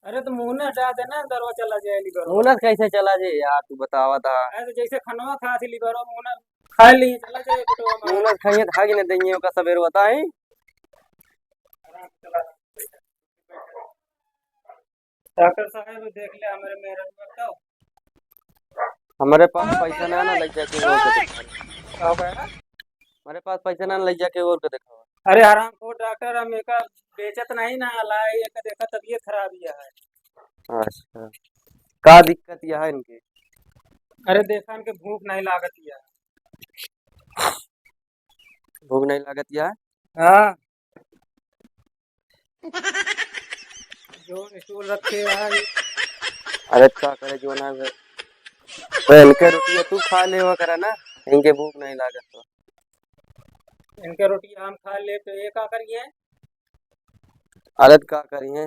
अरे तो मुंह ना हटा देना दरवा चला जाए लिबरो। मुनस कैसे चला जे यार, तू बतावा था। अरे तो जैसे खनवा खा थी लिबरो मुंह ना खा ली चला जाए पेटवा में मुनस खाइए था कि नहीं दइए का सवेर बताए। आराम से चला। डॉक्टर साहब देख ले हमारे मेहरत बताओ। हमारे पास पैसा ना ना लग जाके और के दिखा रहे। क्या कहा? हमारे पास पैसा ना लग जाके और के दिखावा। अरे आराम को डॉक्टर हम एक बेचत नहीं ना लाई एक देखा तबीयत खराब ही है। अच्छा, का दिक्कत यह है इनके। अरे देखा इनके भूख नहीं लागत है। भूख नहीं लागत यह। हाँ जो स्टूल रखे है। अरे का करे जो ना तो इनके रोटी तू खा ले वो करे ना। इनके भूख नहीं लागत तो। इनके रोटी हम खा ले तो ये का करिए। आदत का करिए।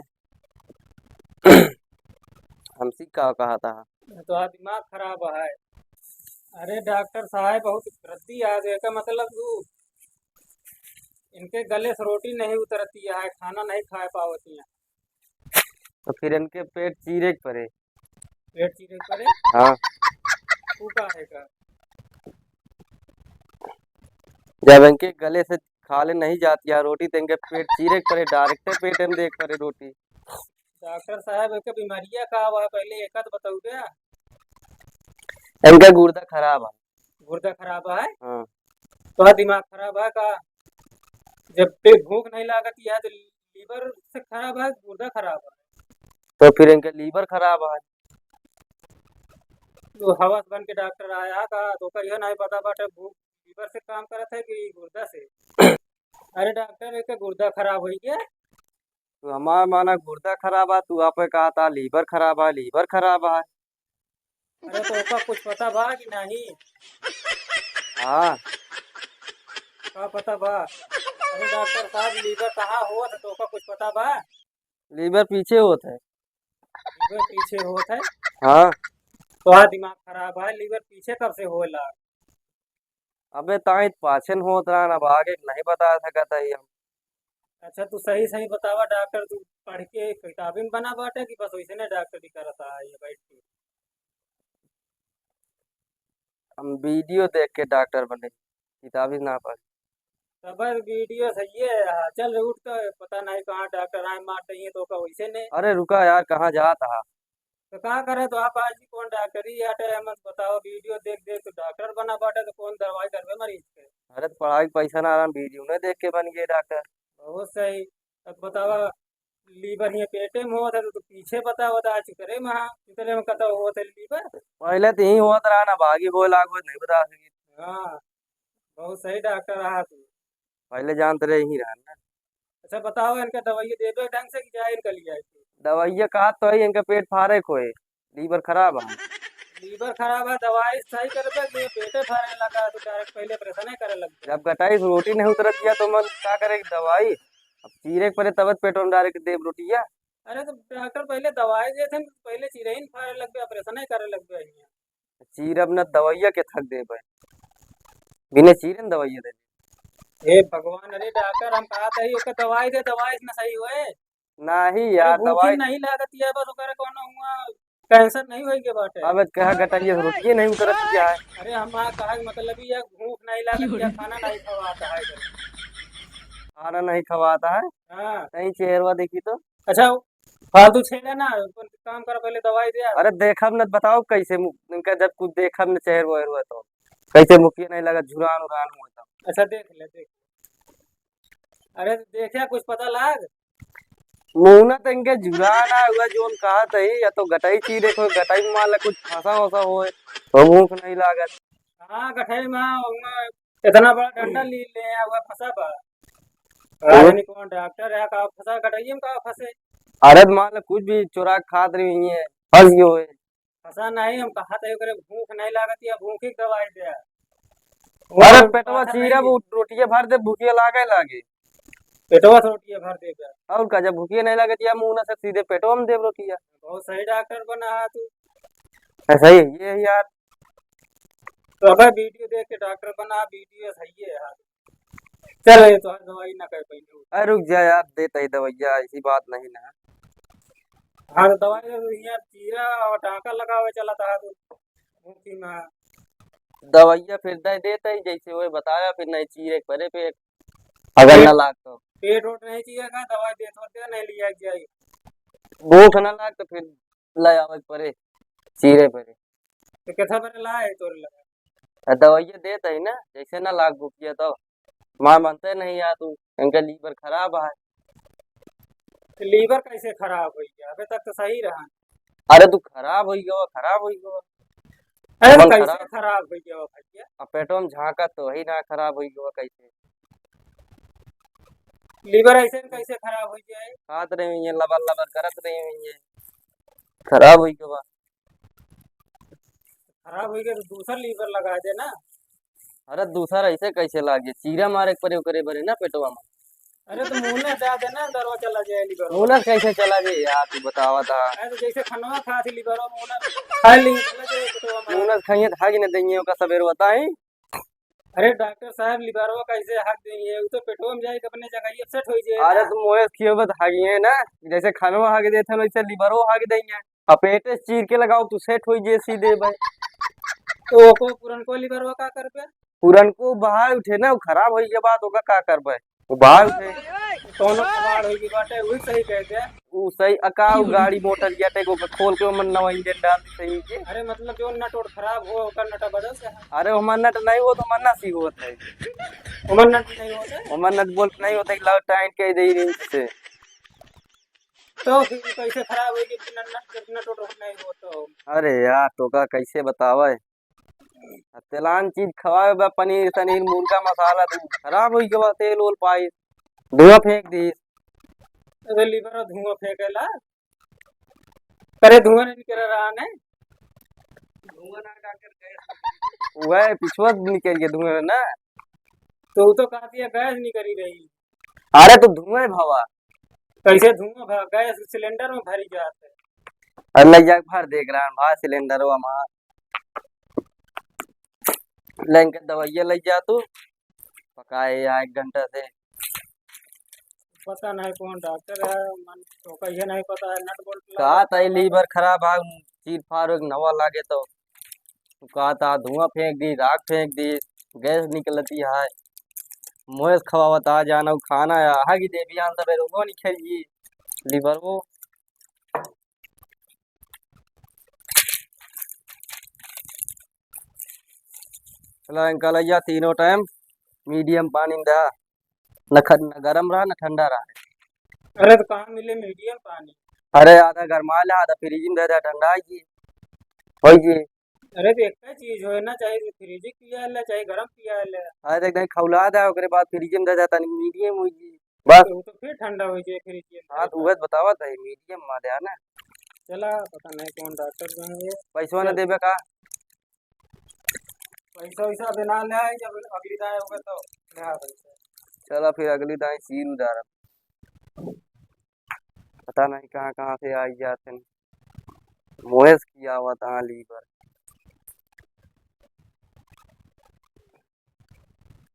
हमसी का कहा था। तो दिमाग खराब है। अरे डॉक्टर साहब बहुत वृद्धि आ गए का मतलब तू इनके गले से रोटी नहीं उतरती है खाना नहीं खा पावती है। तो फिर इनके पेट चीरे के पड़े। पेट चीरे पड़े। हाँ, तू का है का। जब इनके गले से खाले नहीं जाती है रोटी तो इनके पेट चीरे के पड़े, डायरेक्ट पेट में देख पड़े रोटी। डॉक्टर साहब एक बीमारियां का हुआ है पहले एक बताऊ गया। इनका गुर्दा खराब है। गुर्दा खराब है। हाँ। तो दिमाग खराब है का। जब पेट भूख नहीं लागती है तो लीवर से खराब है गुर्दा खराब है। तो फिर इनका लीवर खराब है। तो हवस बन के डॉक्टर आया का तो का यह नहीं पता बाटे भूख लीवर से काम करत है कि गुर्दा से। अरे डॉक्टर एक गुर्दा खराब हो गया। तो हमारा माना गुर्दा खराब है, तू आप कहा था लीवर खराब है, लीवर खराब है। अरे तो का कुछ पता बा कि नहीं। हाँ। का पता बा। अरे डॉक्टर साहब लीवर कहाँ हुआ था तो का कुछ पता बा। लीवर पीछे होता है। लीवर पीछे होता है। हाँ। तो दिमाग खराब है लीवर पीछे कब से होला। अबे ताई पाचन होत रहा ना, अब आगे नहीं बता सकता ही हम। अच्छा तू सही सही बतावा डॉक्टर तू पढ़ के किताबी में बना बाटे कि बस वैसे ने डॉक्टर भी करता है ये बैठ के। हम वीडियो देख के डॉक्टर बने, किताबी ना पढ़े। सब वीडियो सही है। हाँ, चल उठ तो पता नहीं कहाँ डॉक्टर आए मार रही है तो का वैसे ने। अरे रुका यार, कहाँ जाता है। तो कहाँ करे तो आप आज भी कौन डॉक्टर ही आटे मत बताओ वीडियो देख देख तो डॉक्टर बना बाटे तो कौन दवाई करवे मरीज के। अरे तो पढ़ाई के पैसा ना, आराम वीडियो में देख के बन गए डॉक्टर। बहुत सही। अब बतावा लीवर ये पेटे में हुआ था तो पीछे बतावा था आज करे में हाँ कितने में कता हुआ था लीवर। पहले तो यही होता रहा ना, बागी हो लागो नहीं बता सकी। हाँ बहुत सही डॉक्टर रहा तू। पहले जानते रहे ही रहा ना। अच्छा बताओ इनका दवाई देवे ढंग से कि जाए इनका लिया है। दवाइया कहा तो है इनका पेट फारे खोए, लीवर खराब है। लीवर खराब है दवाई सही करबे कि ये पेटे भरने लगा तो डायरेक्ट पहले ऑपरेशन करे लग गया। जब गटाई से रोटी नहीं उतर दिया तो मन क्या करेगी दवाई। अब चीरे के परे तबत पेटों में डायरेक्ट देव रोटिया। अरे तो डॉक्टर पहले दवाई देते हैं पहले चिरईन फाड़े लग गया ऑपरेशन ही करे लग गया। चीरब न दवाइया के थक दे भाई, बिना चीरे न दवाइया दे। हे भगवान अरे डॉक्टर हम कहा था ही ओके दवाई दे दवाई से सही हुए। नहीं अरे यार भूख ही दवाई। नहीं लागत है बस ओकरे कोनो हुआ कैंसर नहीं होई के बाटे। अब कहा गटाइया से रोटिया नहीं उतरत क्या है। अरे हम कहा कि मतलब ये भूख नहीं लागत या खाना नहीं खवाता है इधर। खाना नहीं खवाता है। हाँ। कहीं चेहरवा देखी तो। अच्छा फालतू छेड़ा ना अपन काम कर पहले दवाई दे। अरे देखब न बताओ कैसे इनका जब कुछ देखब न चेहर वेहरवा तो कैसे मुखिया नहीं लगा झुरान उरान होता। अच्छा देख ले देख। अरे देखा कुछ पता लाग। मुंह तो इनके झुराना हुआ जोन कहा था या तो गटाई चीरे को गटाई में मान ला कुछ फंसा वसा हो तो भूख नहीं लागत। हाँ गठरी में हुआ, इतना बड़ा डंडा ली ले आया हुआ फंसा बा। और राजनी कौन डॉक्टर है का फंसा गटाइए में का फंसे। अरे मान ला कुछ भी चुरा के खात रही है, फंस गयो है। फंसा नहीं हम कहा था करे भूख नहीं लागत या भूख की दवाई दे। अरे वो पेटवा पाठा चीरा नहीं वो रोटिया भर दे भूखिया लागे लागे। पेटवा थोड़ी भर देगा। और का जब भूखिया नहीं लगे या मुंह ना से सीधे पेटवा में देव रोटिया। बहुत सही डॉक्टर बना है तू। ऐसा ही है ये यार। तो अगर वीडियो देख के डॉक्टर बना वीडियो सही है यार। चल ये तो दवाई ना कर पहले। अरे रुक जा यार, देता ही दवाइया, ऐसी बात नहीं ना। हाँ तो दवाई यहाँ चीरा और टाँका लगा हुआ चला था तो मुफ्ती में। दवाइया फिर दे देता ही जैसे वो बताया, फिर नहीं चीरे परे पेट अगर पेट न लाग तो। पेट वोट नहीं चाहिए का दवाई दे तो दे नहीं लिया जाए। भूख न लाग तो फिर ले आवे परे चीरे परे। तो कैसा बने लाए तो लगा। दवाइया देता ही ना, जैसे न लाग भूखिया तो माँ मानते नहीं यार तू, इनका लीवर खराब है। तो लीवर कैसे खराब हुई गया, अभी तक तो सही रहा। अरे तू खराब हो गयो, खराब हो गयो। अरे तो मन कैसे खराब, खराब हुई गया वो भैया। अब पेटो में झाँका तो ही ना खराब हो गयो कैसे। लीवर ऐसे में कैसे खराब हुई जाए। खात रही हुई है, लबर लबर करत रही हुई है, खराब हो गयो बा। खराब हुई गया तो दूसरा लीवर लगा दे ना। अरे दूसरा ऐसे कैसे लागे, चीरा मारे के परे ओकरे बरे ना पेटवा में। अरे तो मुंह में जा देना दरवा चला जाए लीवर वो। मुनस कैसे चला जे यार, तू बतावा था। अरे तो जैसे खनवा खा थी लीवर मुंह खा ली चला जाए पेटवा में। मुनस खाइए था कि नहीं दइए का सवेर बताई। अरे डॉक्टर साहब लीवरवा कैसे हक देंगे, वो तो पेटवा में जाए अपने जगह सेट हो जाए अरे ना। तुम मोए खियोबत हागिए ना, जैसे खानवा हागे देथे वैसे लीवरो हागे दइए। अब पेटे से चीर के लगाओ तू सेट होई जे सीधे भाई। तो ओको पुरनको लीवरवा का कर पे। पुरनको बहार उठे ना, वो खराब होई के बाद ओका का करबे, वो बहार उठे। दोनों कबाड़ हुई बाटे वही सही कहते हैं। उ सही अकाउ गाड़ी मोटर या टेको के खोल के मन नवा इंजन डाल दी सही के। अरे मतलब जो नट वट खराब हो ओकर नटा बदल से है। अरे वो नट नहीं हो तो मन्ना सी होत है। उमर नट नहीं होते। वो नट बोल्ट नहीं होता कि लाओ टाइट के दे रिंच से। तो फिर कैसे खराब होगी बिना नट जब नट वट नहीं हो तो। अरे यार तो का कैसे बतावे, तेलान चीज खवाए बा, पनीर सनीर मुर्गा मसाला तू खराब होई के बा, तेल ओल पाई धुआं फेंक दी। अरे लीवर धुआं फेंकेला। करे धुआं नहीं निकल रहा ने। धुआं ना डॉक्टर गैस। वह पिछुआ निकल के धुएं ना। तो वो तो कहती है गैस नहीं करी रही। अरे तो धुएं भवा। कैसे धुआं गैस सिलेंडर में भरी जाते है। अरे लग जा भर देख रहा है भा सिलेंडर वहाँ लेके दवाइया लग जा तू पकाए या 1 घंटा से। पता नहीं कौन डॉक्टर है मन तो कैसे नहीं पता है नट बोल्ट कहा लगा था था लीवर खराब है, चीर फाड़ एक नवा लागे तो तू कहा था धुआं फेंक दी, राख फेंक दी, गैस निकलती है। मोयस खवावता जाना खाना है कि देवी आन सब रोगो नहीं खेलिए लीवर वो। चला इनका लिया तीनों टाइम मीडियम पानी में दा, न गरम रहा न ठंडा रहा। अरे तो कहाँ मिले मीडियम पानी। अरे आधा गरमा ले आधा फ्रिज में दे दे ठंडा जी हो जी। अरे तो एक ही चीज हो ना चाहे फ्रिज पिया ले चाहे गरम पिया ले। अरे एकदम खौला दे ओकरे बाद फ्रिज में दे देता नहीं मीडियम हो जी बस। तो वो तो फिर ठंडा हो जाए फ्रिज हाँ में। तो वह बतावा था मीडियम में दे ना। चला पता नहीं कौन डॉक्टर जो है ये। पैसवा न चल देबे का। पैसा वैसा बिना ले आए जब अगली दाए होगा तो ले आ पैसा। चला फिर अगली दाई चीर उधार, पता नहीं कहाँ कहाँ से आई जाते हैं। मोयस किया हुआ था लीवर।